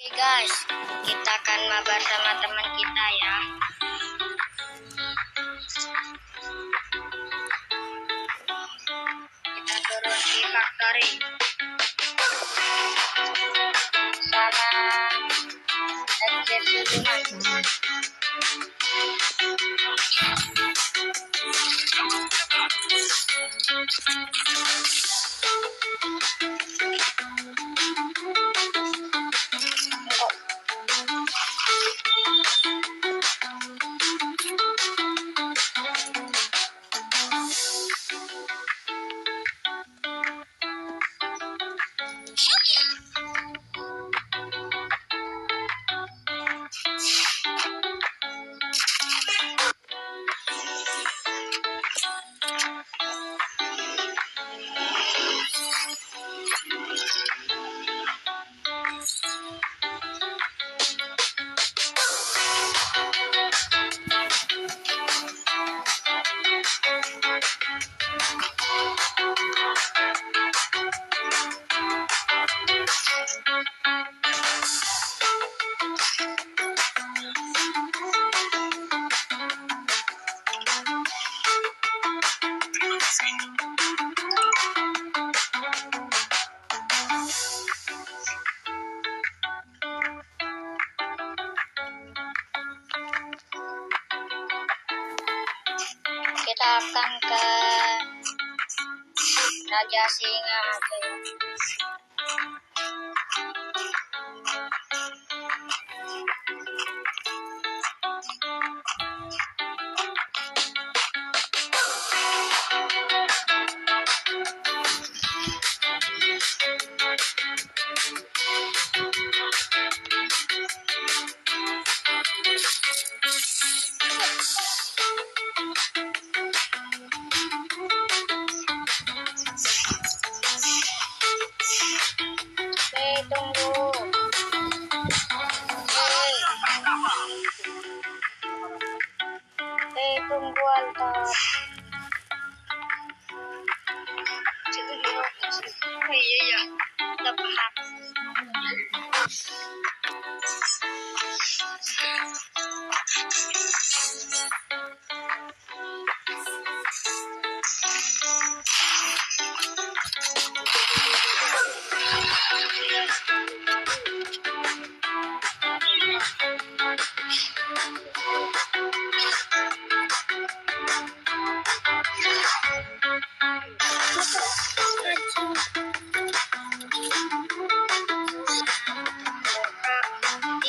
Oke guys, kita akan mabar sama teman kita ya. Kita turun di factory sama Edger Sudirman. Kita akan ke Raja Singa aja ya. Tunggu. Tunggu Alta. Oh iya, udah paham.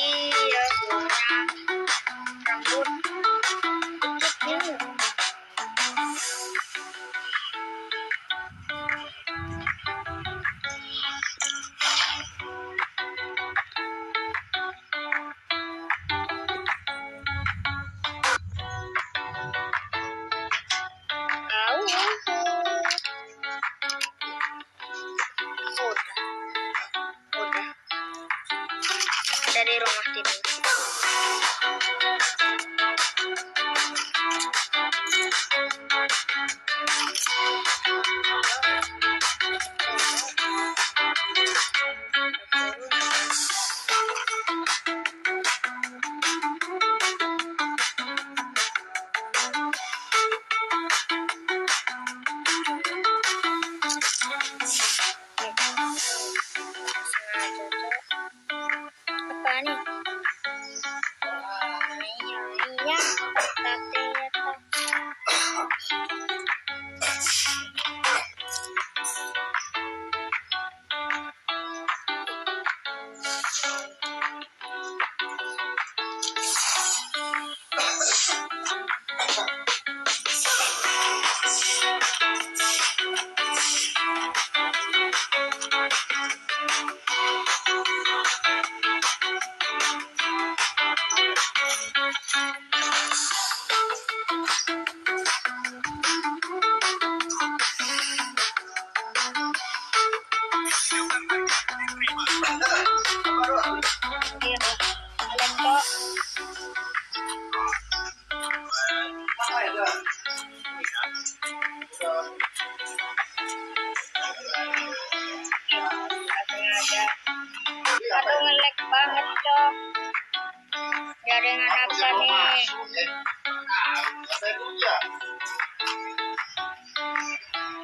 Iya, rambut putihnya. Udah dari rumah tidur. Apa nih? Iya, jaringan apa nih?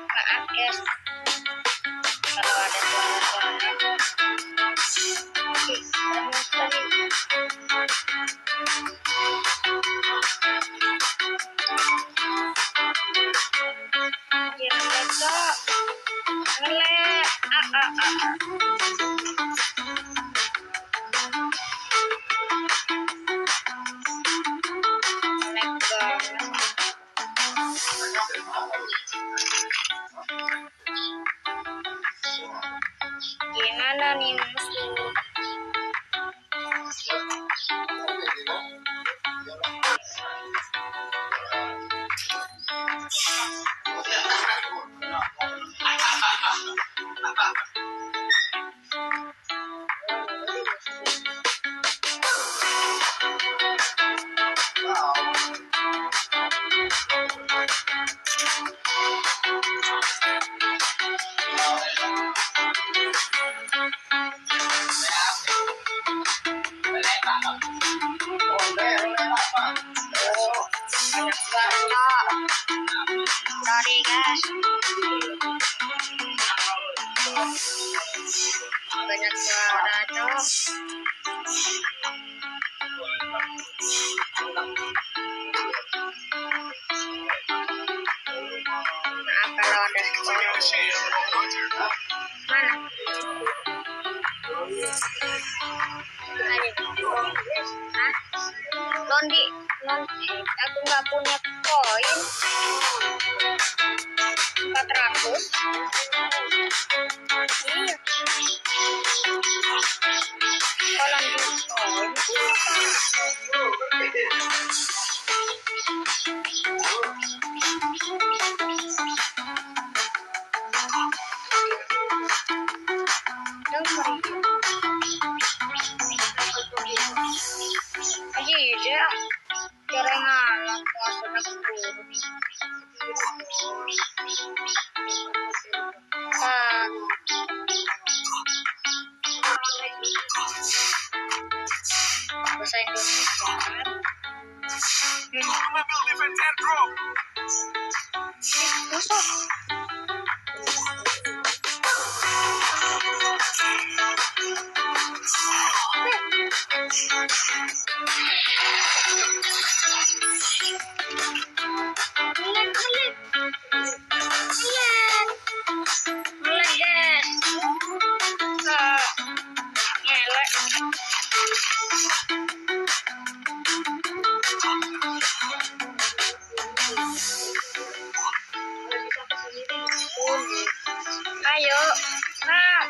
Maaf guys, kalau ada suara-suara. Gimana nih musuh? Sorry guys, banyak suara cok. Maaf kalau ada suara. Mana? Hah? Londi, aku nggak punya koin 400. Iya. Kalau di koin aja jaringan langsung bahasa Indonesia kan? Ayo, nah.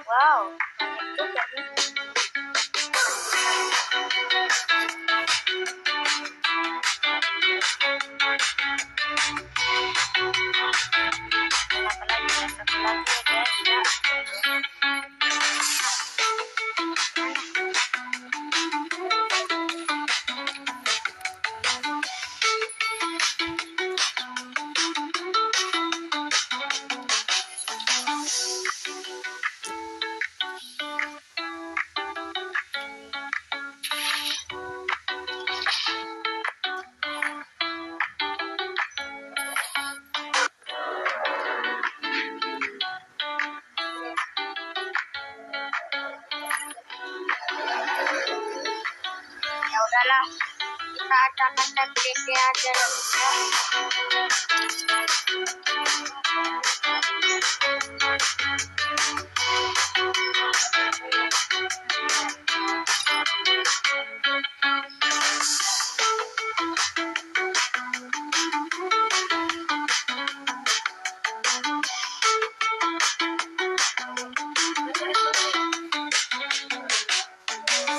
Wow, satu lagi ya guys ya. Ya udahlah, kita acak-acak DP aja ya.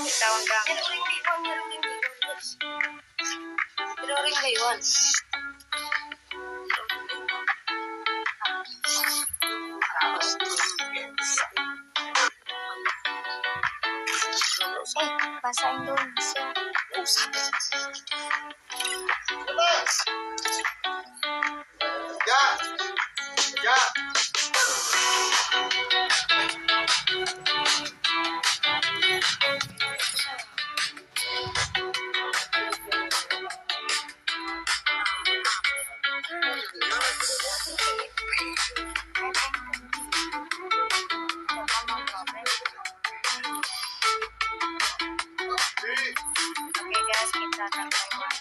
Kita undang bahasa Indonesia. Ya, ya. Oke guys, kita akan buy one.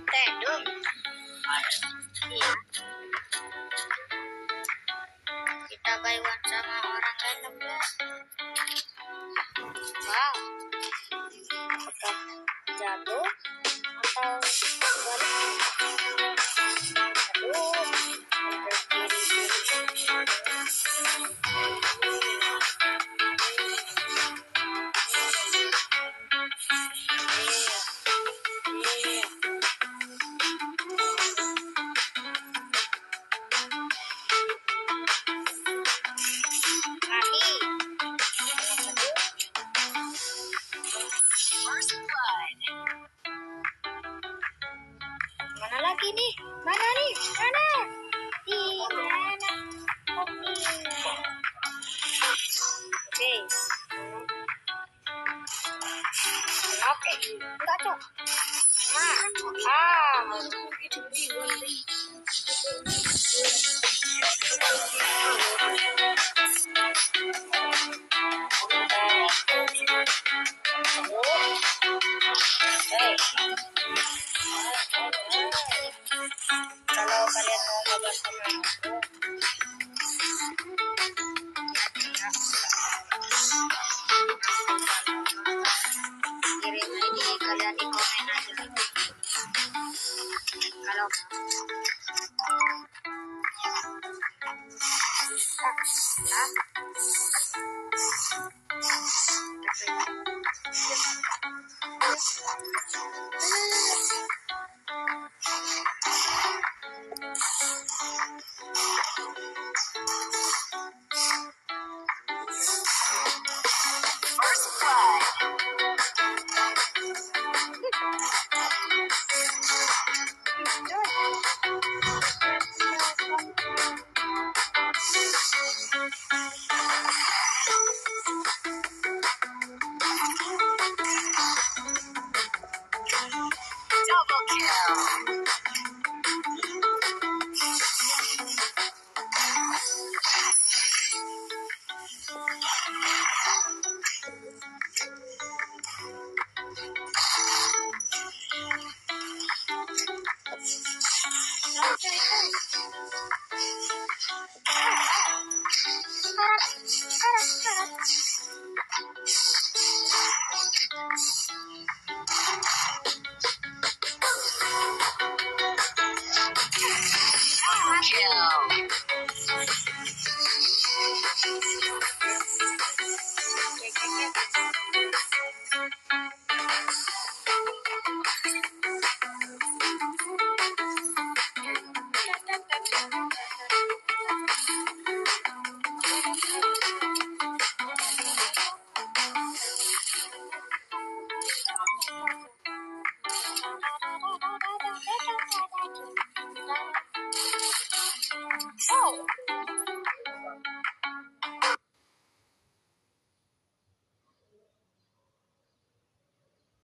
Tedung. Iya. Kita buy one sama orang random guys. Wow. Apakah jago atau balik? Aduh. Mana lagi nih? Mana nih? Mana? Di mana? Oke. Oke. Enggak, Cok. Kalau kalian mau ngobrol sama aku, kirim ID kalian di komen aja. Kalau